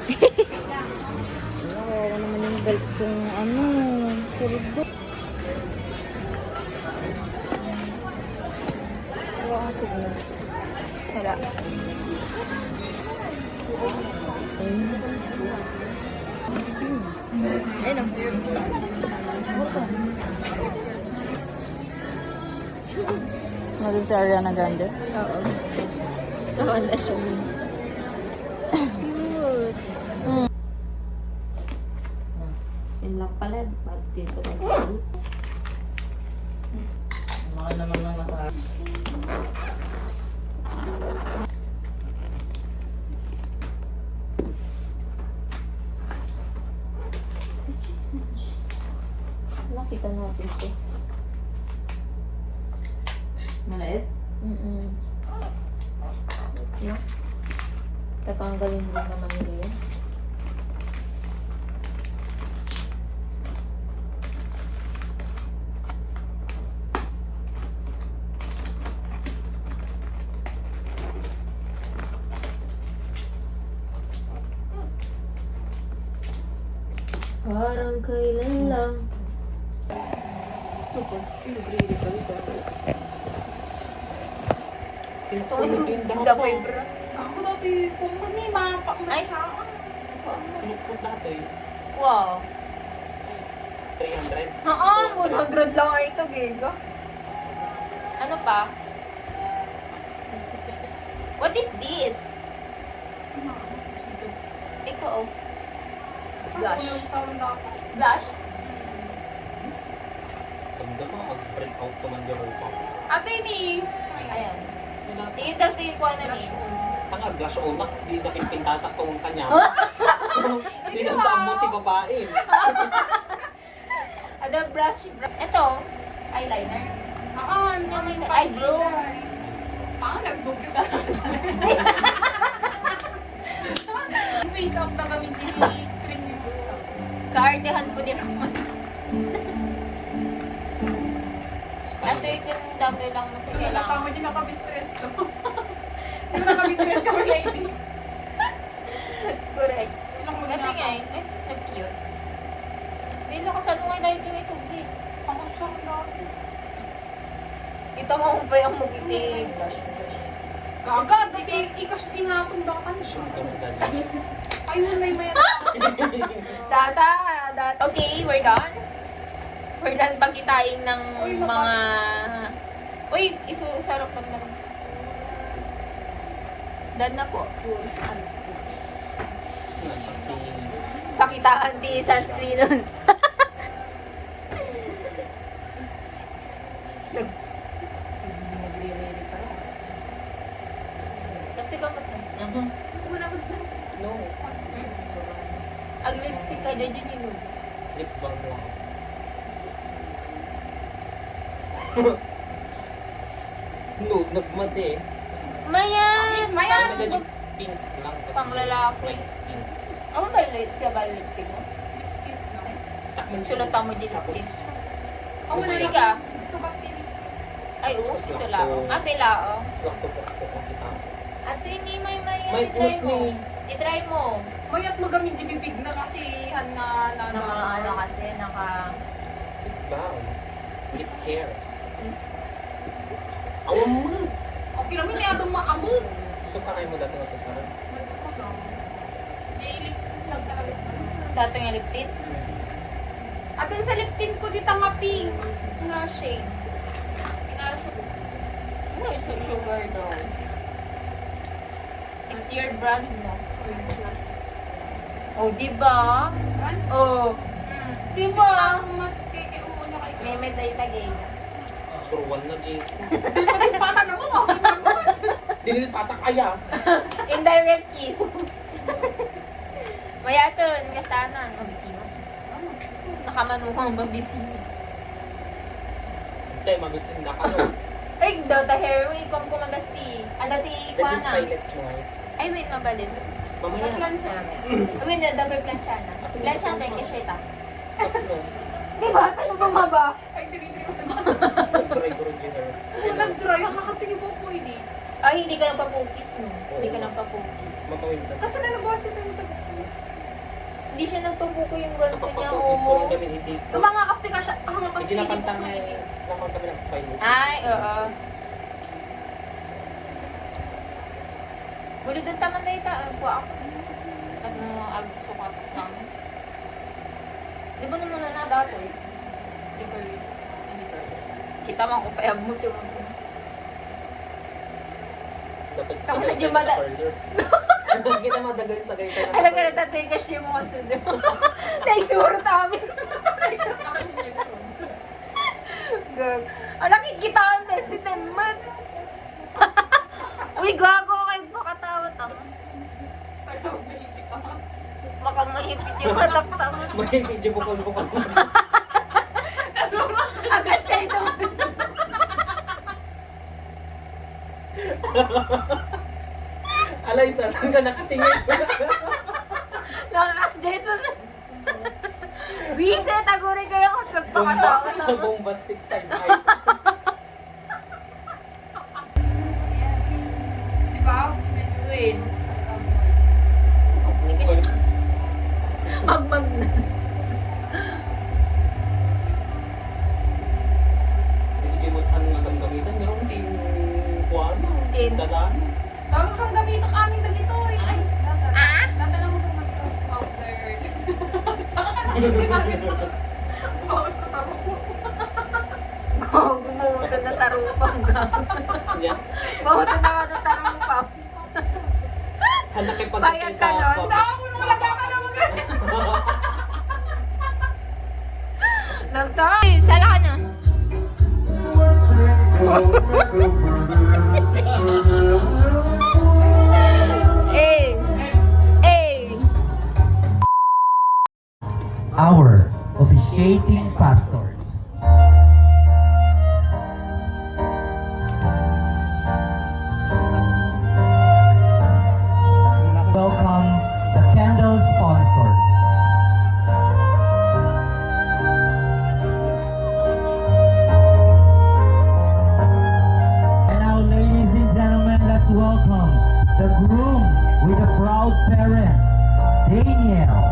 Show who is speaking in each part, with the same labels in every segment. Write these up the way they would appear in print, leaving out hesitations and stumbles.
Speaker 1: Wala naman yung belt kung ano, kurdo. Wala kang signal. Wala. Ayun ang nandun si Ariana Grande. Oo. Wala siya. Cute.
Speaker 2: Yun lang pala. Bakit dito mag-isip?
Speaker 3: Mga naman lang nasa
Speaker 2: Nakita natin ito.
Speaker 3: maliit.
Speaker 2: Yeah. Tatanggalin din naman nila yun. Parang kailan lang.
Speaker 3: Super. Pinag-ready ka ito.
Speaker 1: The paper.
Speaker 4: Ako dati, kung manima,
Speaker 2: Ay.
Speaker 3: Pinupot dati.
Speaker 1: Wow.
Speaker 3: 300.
Speaker 1: Oo, 100 lang ay ito, Giga.
Speaker 2: Ano pa? What is this? Ikaw.
Speaker 1: Blush.
Speaker 2: Blush?
Speaker 3: Pagda mo, mag-spread out to man yung pa.
Speaker 4: Ate ni,
Speaker 2: Ayan. Tingin daw tingin ko ano ni.
Speaker 3: Tanga, blush umak, di nakipintasak tong kanya. Di nang tamuti babae.
Speaker 2: Ano blush? Ito. Eyeliner. Eyebrow.
Speaker 4: Paano nag-book ka sa face off na kami cream yung
Speaker 2: Kaartehan ko din naman. Ito yung dami lang na kailangan.
Speaker 4: tama din nakabit-dress to. Hindi mo nakabit-dress kami lady.
Speaker 2: Correct.
Speaker 4: Ilang
Speaker 2: Ito nga eh. Nag-cute. May lakas ano nga dahil yung isugli.
Speaker 4: Ako siya dati.
Speaker 2: Ito mo pa yung mugiti. Blush.
Speaker 4: Gaga, dati ikaw siya tinatumbakan siya. Ayun, may maya.
Speaker 2: Data. Okay, we're done. We're done pagkitain ng
Speaker 4: Uy,
Speaker 2: mga... Uy, isusarap lang na. Done na po. Pakitaan di sunscreen nun. Nagre-ready pa rin. Kasi ka ba't
Speaker 4: Una ko sa...
Speaker 3: No.
Speaker 2: ang lipstick ka dyan yun yun.
Speaker 3: Lip balm mo. No, nagmad eh.
Speaker 2: Mayan!
Speaker 4: Mayan!
Speaker 3: Nagmad pink lang. kasi
Speaker 2: Pang lalaki.
Speaker 3: light pink.
Speaker 2: Ako ba yung lipstick ba yung lipstick mo?
Speaker 3: Takman siya.
Speaker 2: Sulatan mo din
Speaker 3: Tapos,
Speaker 2: lipstick.
Speaker 4: Ako na
Speaker 2: Hindi
Speaker 4: lang.
Speaker 2: ka?
Speaker 4: Sa bakit
Speaker 2: Ay, oo, si Sulao. Ate Lao.
Speaker 3: sakto po ako kita.
Speaker 2: Ate, ni may
Speaker 3: May
Speaker 2: i-try mo.
Speaker 3: may.
Speaker 2: I-try mo.
Speaker 4: Mayat mo gamit yung bibig na kasi han nga na
Speaker 2: Na mga ano kasi, naka...
Speaker 3: Lip balm. Lip care. Awam mo.
Speaker 4: Okay naman niya itong maamog.
Speaker 3: So, kanay mo dati sa sarap.
Speaker 4: Daily lang talaga.
Speaker 2: Dato yung lip tint.
Speaker 4: At dun sa lip tint ko dito nga pink na shade. Na
Speaker 2: Ano yung sugar daw? It's your brand, no? Oh, di ba? Oh, di ba?
Speaker 4: Mas kay umuna kay
Speaker 2: May meday tagay.
Speaker 3: Surwan na, G.
Speaker 4: Pati pata na mo, okay naman.
Speaker 3: Dinil patak aya.
Speaker 2: Indirect kiss. Mayaton, kasanan. Mabisino. Nakamanuhang mabisino.
Speaker 3: Hindi, magusin na ka, no?
Speaker 2: Ay, daw ta hair way kung kumagasti. Ano ti
Speaker 3: Medyo
Speaker 2: kuana?
Speaker 3: highlights mo, eh.
Speaker 2: Ay, wait, mabalin.
Speaker 3: Mamaya.
Speaker 4: Plancha.
Speaker 2: Wait, dapat plancha na. Plancha na tayo kasi ita.
Speaker 3: Tatlo.
Speaker 2: Di ba? Ano pa maba?
Speaker 4: Ay, dinidri ko.
Speaker 3: Tapos try ko rin dinner.
Speaker 4: Kung nag-dry, ang kasi po pwede.
Speaker 2: Ay, hindi ka nang papukis, no? Hindi ka nang papukis.
Speaker 3: Mamawin sa.
Speaker 4: Kasi na nabasa ito yung kasi.
Speaker 2: Hindi siya nagpapuko yung ganito niya.
Speaker 3: Kapag-focus ko
Speaker 2: Oo.
Speaker 3: lang kami, hindi.
Speaker 4: Gumangakas din ka siya. Gumangakas
Speaker 3: Hindi
Speaker 4: din
Speaker 3: napantang
Speaker 4: ko mainit.
Speaker 3: naman kami ng 5 minutes.
Speaker 2: Ay, oo. Muli doon taman na ita. Kuha ako. Ano, agsukat lang. Di ba naman na dati? Di ko yun. Kita mo ko payag mo ito.
Speaker 3: Dapat
Speaker 2: Ako
Speaker 3: sa
Speaker 2: na
Speaker 3: guys
Speaker 2: dyan
Speaker 3: ay
Speaker 2: mada-
Speaker 3: further. Kita madagal sa guys ay
Speaker 2: Alam ka na tatay kasi mo kasi doon. Naisuro namin. Gag. Alam, kikita ang president man. Uy, gago kayo pakatawa tama. Baka mahipit yung matak-tama.
Speaker 3: may video po ko pa.
Speaker 2: Agas siya ito.
Speaker 3: Alay, saan ka nakatingin?
Speaker 2: Nakakas dito. Reset, aguri kayo kung nagpakatawa tama.
Speaker 3: Bombastic side eye.
Speaker 4: Diba? Medyo
Speaker 2: Win. Magmag na.
Speaker 3: Hindi mo ang gamitan, meron din kuwan.
Speaker 2: Din.
Speaker 3: Dadaan.
Speaker 4: Bago kang gamitin kaming dagito eh. Ay,
Speaker 2: Ah?
Speaker 4: data lang mo kung mag-powder. Bawal ko taro.
Speaker 2: Gumutan na tarupang.
Speaker 3: Yan.
Speaker 2: Gumutan na ka na tarupang.
Speaker 3: Nakipag
Speaker 2: Bayad ka nun?
Speaker 4: Dako mo wala ka na mag-
Speaker 2: Nagtawa. Sala ka na. Eh. Eh.
Speaker 5: Our officiating pastors. Welcome the candle sponsors. And now, ladies and gentlemen, let's welcome the groom with the proud parents, Daniel.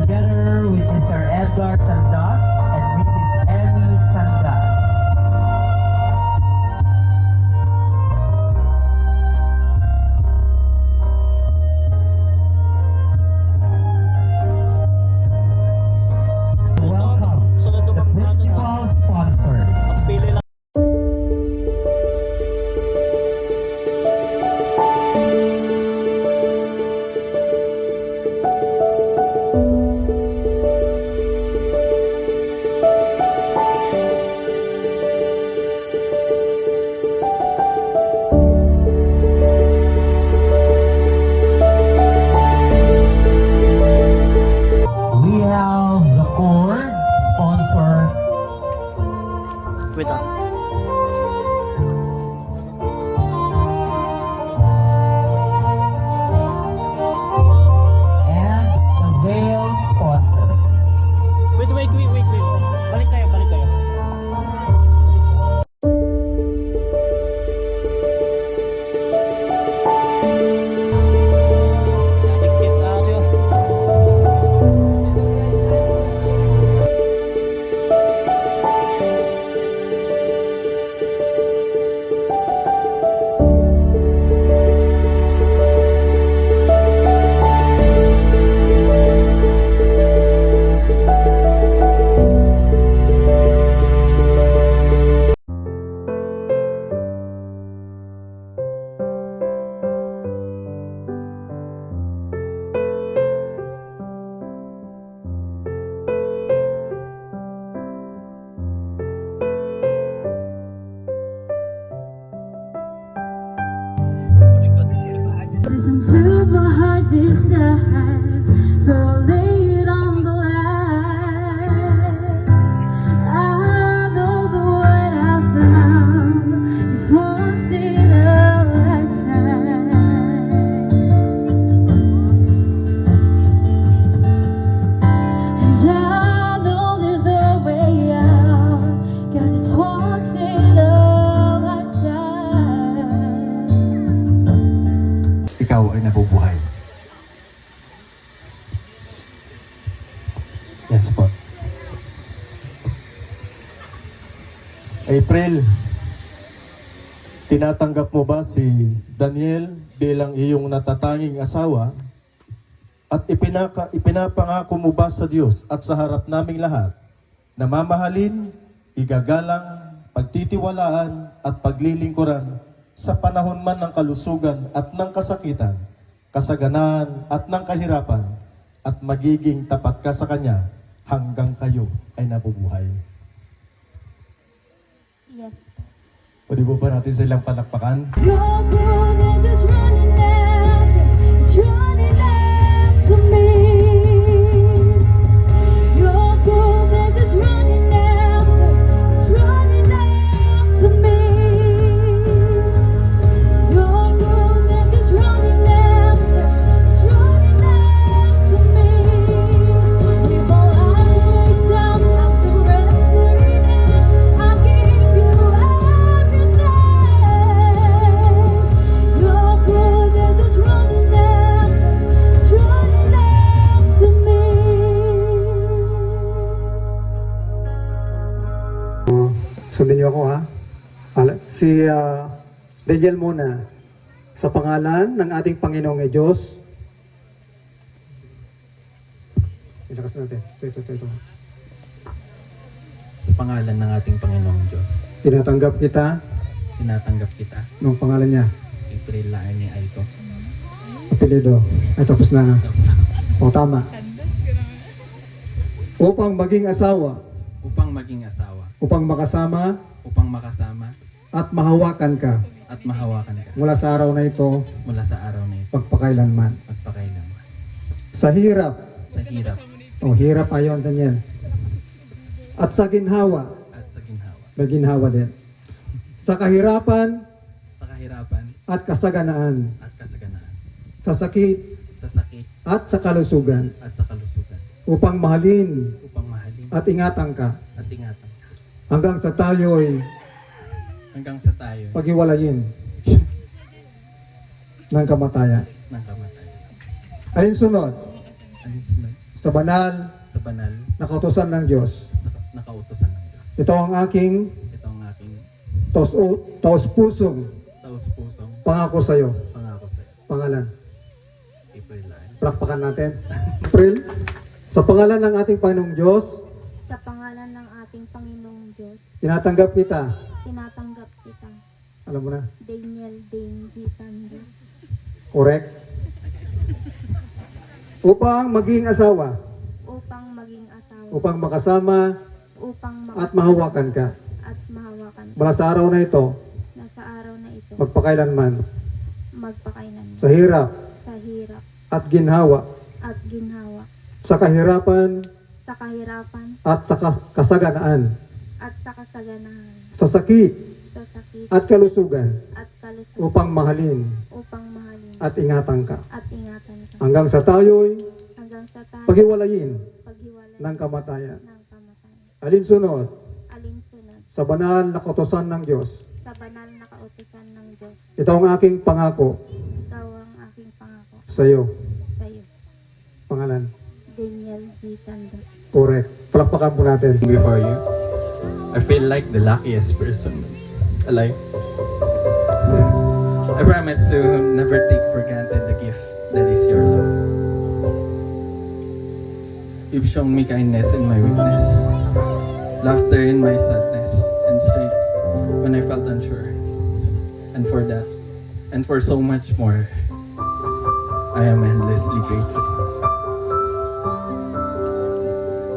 Speaker 5: Together with Mr. Edgar Tandas and Mrs. Emmy Tandas. Welcome the principal sponsors.
Speaker 3: Pili lang.
Speaker 5: We have the chord sponsor.
Speaker 3: Wait ah.
Speaker 5: And the veil sponsor.
Speaker 3: Wait. Balik kayo. Tikit tayo.
Speaker 6: Listen to my heart this time, so I'll lay it on the line. I know the one I found is once in a lifetime. And I know there's no way out, 'cause it's once in a lifetime.
Speaker 5: Ikaw ay nabubuhay.
Speaker 7: April, tinatanggap mo ba si Daniel bilang iyong natatanging asawa? At ipinapangako mo ba sa Diyos at sa harap naming lahat na mamahalin, igagalang, pagtitiwalaan at paglilingkuran sa panahon man ng kalusugan at ng kasakitan, kasaganaan at ng kahirapan, at magiging tapat ka sa Kanya hanggang kayo ay nabubuhay?
Speaker 6: Yes.
Speaker 7: Pwede po ba natin silang palakpakan?
Speaker 6: Your goodness is running after, it's running after me. Your goodness is running after, it's running after me. Your goodness is running after, it's running after me. With all I break down, I'm surrendering it. I give you everything. Your goodness is running after, it's running after me.
Speaker 8: Sundin niyo ako, ha? Si Daniel muna. Sa pangalan ng ating Panginoong Diyos. Ilakas natin. Ito.
Speaker 9: Sa pangalan ng ating Panginoong Diyos,
Speaker 8: Tinatanggap kita
Speaker 9: tinatanggap kita.
Speaker 8: ng pangalan niya.
Speaker 9: April Laani Aito.
Speaker 8: Apelido. Ay, tapos na. O, tama. Upang maging asawa,
Speaker 9: Upang maging asawa,
Speaker 8: upang makasama
Speaker 9: upang makasama
Speaker 8: at mahawakan ka
Speaker 9: at mahawakan ka
Speaker 8: mula sa araw na ito,
Speaker 9: mula sa araw na ito,
Speaker 8: pagpakailanman.
Speaker 9: magpakailanman.
Speaker 8: Sa hirap,
Speaker 9: Sa hirap
Speaker 8: hirap ayon, Daniel. At sa ginhawa,
Speaker 9: at sa ginhawa.
Speaker 8: may ginhawa din. Sa kahirapan
Speaker 9: Sa kahirapan
Speaker 8: at kasaganaan,
Speaker 9: at kasaganaan.
Speaker 8: sa sakit
Speaker 9: Sa sakit
Speaker 8: at sa kalusugan,
Speaker 9: at sa kalusugan.
Speaker 8: upang mahalin
Speaker 9: Upang mahalin
Speaker 8: at ingatan ka
Speaker 9: at ingatan ka.
Speaker 8: hanggang sa tayo'y
Speaker 9: Hanggang sa tayo
Speaker 8: paghiwalayin ng kamatayan.
Speaker 9: ng kamatayan.
Speaker 8: Alinsunod,
Speaker 9: Alinsunod
Speaker 8: sa banal
Speaker 9: sa banal
Speaker 8: na kautusan ng Diyos,
Speaker 9: na kautusan ng Diyos.
Speaker 8: ito ang aking
Speaker 9: Ito ang aking
Speaker 8: taos-pusong
Speaker 9: taus-pusong
Speaker 8: pangako sa iyo.
Speaker 9: pangako sa iyo.
Speaker 8: Pangalan.
Speaker 9: April Laani.
Speaker 8: Palakpakan natin. April, sa pangalan ng ating Panginoong Diyos,
Speaker 6: Sa pangalan ng ating Panginoong Diyos,
Speaker 8: tinatanggap kita.
Speaker 6: tinatanggap kita.
Speaker 8: Alam mo na,
Speaker 6: Daniel Dane Gitandes.
Speaker 8: correct? Upang maging asawa,
Speaker 6: Upang maging asawa.
Speaker 8: upang makasama
Speaker 6: Upang
Speaker 8: at mahawakan ka
Speaker 6: at mahawakan ka.
Speaker 8: mula sa araw na ito,
Speaker 6: Na sa araw na ito,
Speaker 8: magpakailanman,
Speaker 6: magpakailanman.
Speaker 8: sa hirap
Speaker 6: Sa hirap
Speaker 8: at ginhawa,
Speaker 6: at ginhawa.
Speaker 8: sa kahirapan
Speaker 6: Sa kahirapan
Speaker 8: at sa kasaganaan,
Speaker 6: at sa kasaganahan.
Speaker 8: sa sakit
Speaker 6: Sa sakit
Speaker 8: at kalusugan,
Speaker 6: at kalusugan.
Speaker 8: upang mahalin
Speaker 6: Upang mahalin
Speaker 8: at ingatan ka
Speaker 6: at ingatan ka.
Speaker 8: hanggang sa tayo'y
Speaker 6: Hanggang sa tayo
Speaker 8: paghiwalayin
Speaker 6: paghiwalay
Speaker 8: ng kamatayan.
Speaker 6: ng kamatayan.
Speaker 8: Alinsunod,
Speaker 6: Alinsunod
Speaker 8: sa banal na kautusan ng Diyos,
Speaker 6: sa banal na kautusan ng Diyos.
Speaker 8: ito ang aking pangako
Speaker 6: Ikaw ang aking pangako
Speaker 8: sa iyo.
Speaker 6: sa iyo.
Speaker 8: Pangalan.
Speaker 6: Daniel Gitandes.
Speaker 8: Correct. Palakpakan po natin.
Speaker 9: Before you, I feel like the luckiest person alive. I promise to never take for granted the gift that is your love. You've shown me kindness in my weakness, laughter in my sadness, and strength when I felt unsure. And for that, and for so much more, I am endlessly grateful.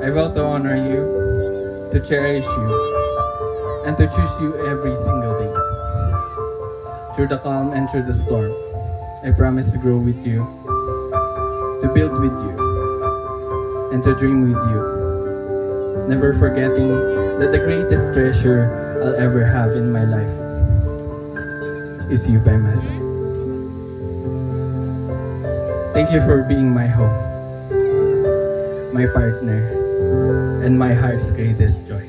Speaker 9: I vow to honor you, to cherish you, and to choose you every single day. Through the calm and through the storm, I promise to grow with you, to build with you, and to dream with you. Never forgetting that the greatest treasure I'll ever have in my life is you by my side. Thank you for being my home, my partner, and my heart's greatest joy.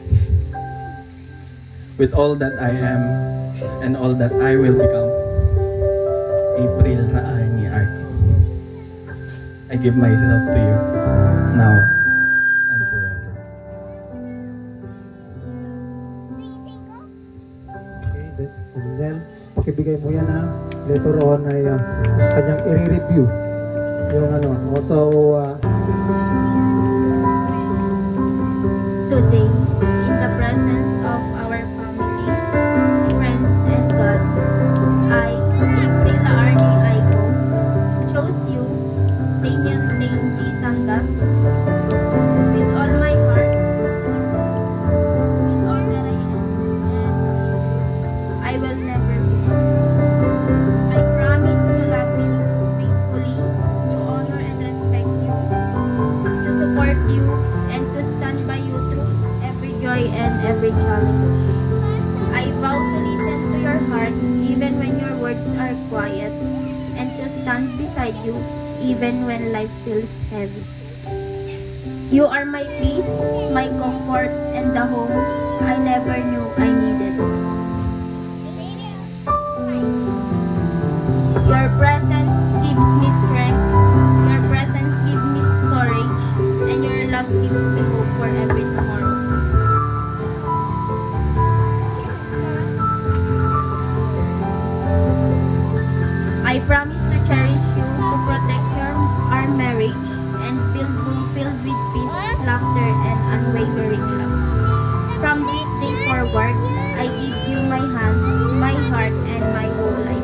Speaker 9: With all that I am and all that I will become, April Raani Arco, I give myself to you now and forever.
Speaker 8: later on ay kanyang i-review yung ano. So,
Speaker 6: Today, in the presence of our family, friends, and God, I, April Laarni Aiko, chose you, Daniel Dane G. Tandas, with all my heart, with all that I am, and I will never be. I promise to love you faithfully, to honor and respect you, to support you, and to stand by you through every joy and every challenge. I vow to listen to your heart even when your words are quiet, and to stand beside you even when life feels heavy. You are my peace, my comfort, and the home I never knew I needed. Your presence gives me strength, your presence gives me courage, and your love gives me hope for every tomorrow. I promise to cherish you, to protect our marriage, and filled with peace, laughter, and unwavering love. From this day forward, I give you my hand, my heart, and my whole life.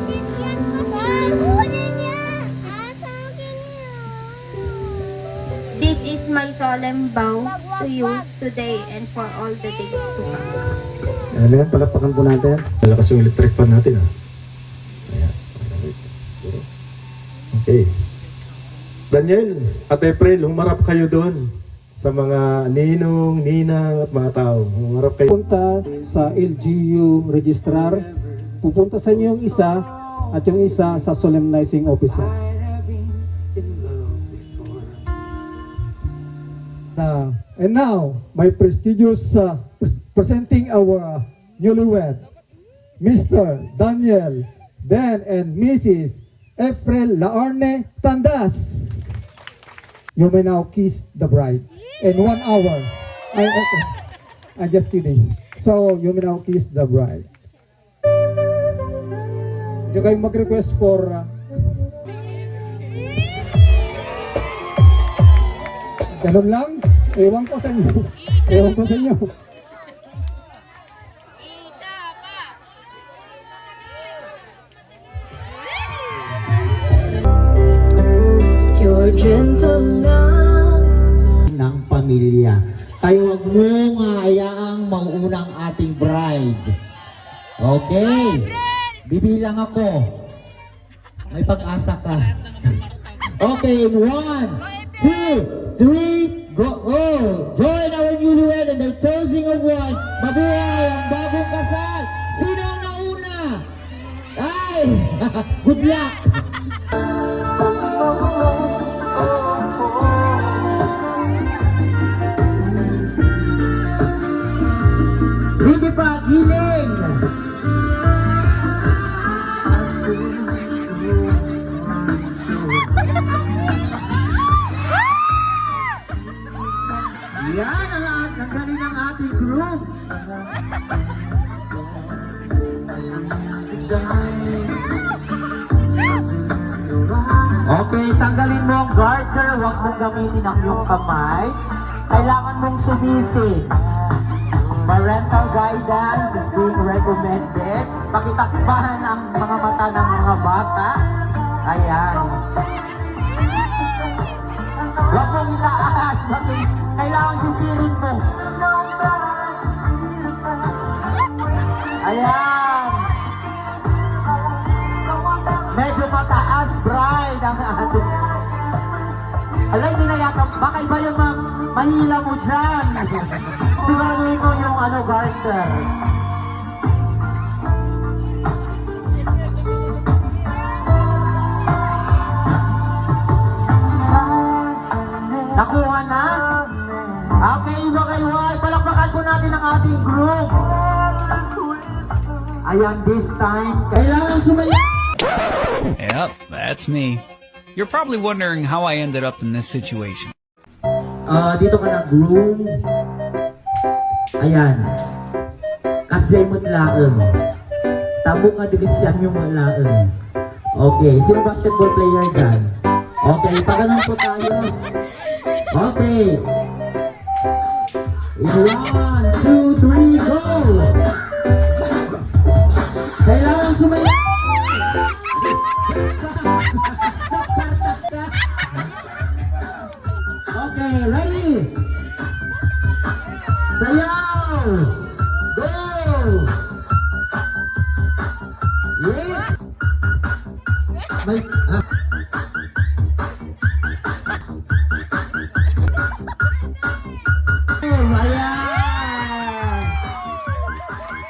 Speaker 6: This is my solemn vow to you today and for all the days to come.
Speaker 8: amen, palakpakan po natin.
Speaker 7: Malakas yung electric fan natin, ha? Ayan. Okay. Daniel at April, humarap kayo doon sa mga ninong, ninang at mga tao. Humarap kayo.
Speaker 8: Punta sa LGU registrar, pupunta sa inyo yung isa at yung isa sa solemnizing officer. And now, my prestigious presenting our newlywed, Mr. Daniel Dan and Mrs. April Laarni Tandas. You may now kiss the bride in 1 hour. I'm just kidding. So, you may now kiss the bride. Hindi kayo mag-request for ganun lang. Ewan ko sa inyo. Ewan ko sa inyo.
Speaker 10: Your gentle love
Speaker 5: ng pamilya. Tayo wag mong hayaang mauunang ating bride. Okay. Bibilang ako. May pag-asa ka. Okay, in 1, 2, 3, go! Join our newlywed and their toasting of wine. Mabuhay ang bagong kasal. Sino ang nauna? Ay! Good luck! Sige pa, giling! Yan ang galing ng ating group. Okay, tanggalin mo ang garter. Huwag mong gamitin ang iyong kamay. Kailangan mong sumisi. Parental guidance is being recommended. Pakitakbahan ang mga mata ng mga bata. Ayan. Huwag mong itaas. Kailangan sisirin mo. Ayan. Medyo mataas, bride, ang ating. Alay, hindi na yata. Baka iba yung mahila mo dyan. Siguraduhin mo yung garter. Nakuha na? Okay, iwa-iwa. Palakpakan po natin ang ating group. Ayan, this time, kailangan sumayo.
Speaker 11: Yep, that's me. You're probably wondering how I ended up in this situation.
Speaker 5: Dito ka na, groom. Ayan. Kasi mo laang. Tamo ka dilisyan yung laang. Okay, sino basketball player dyan? Okay, paganon po tayo. Okay. 1, 2, 3, go! Kailangan sumayaw! Okay, ready? Sayaw! Go! Yes! May, ayan!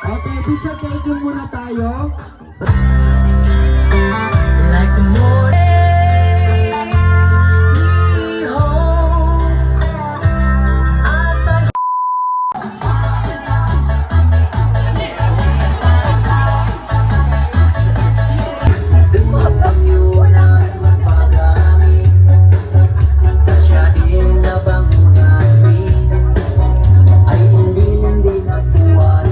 Speaker 5: Okay, picture taking muna tayo.
Speaker 10: Like the morning we hold as I wala magpagami Kasyahin na bangunan ay hindi nabuhay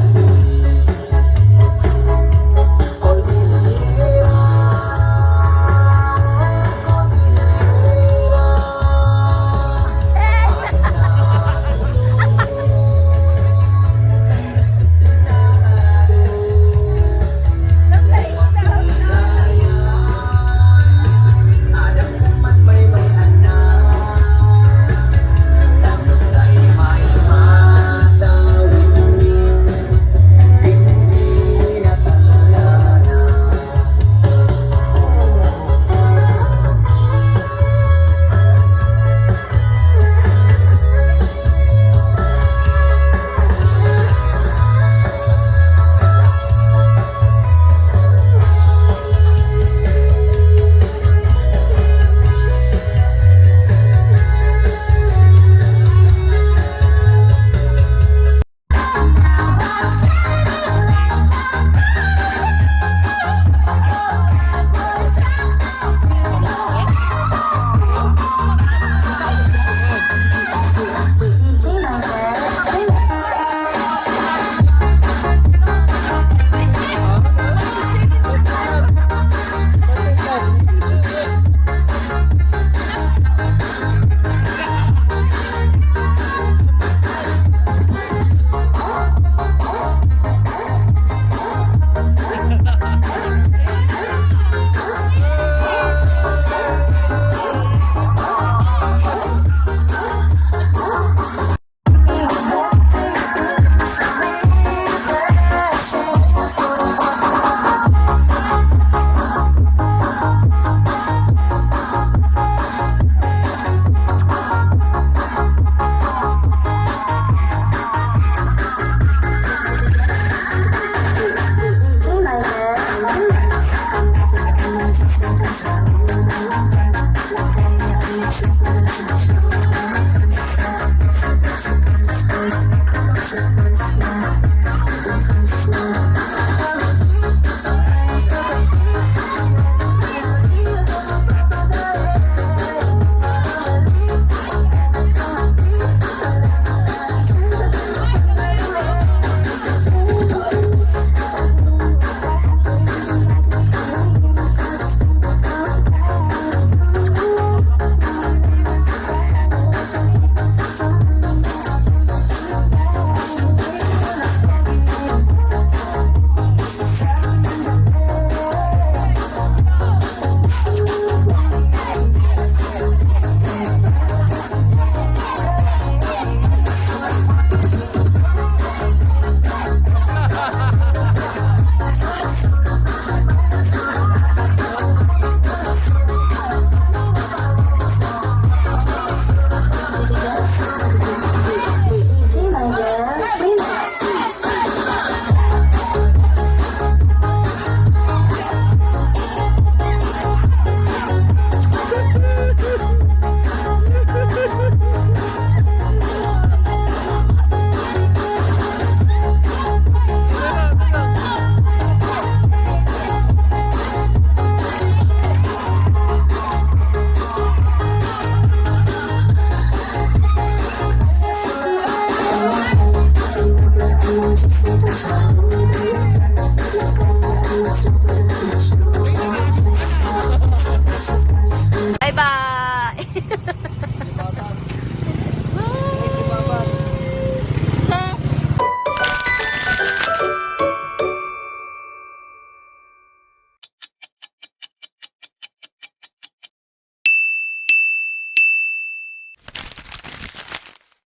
Speaker 1: eh.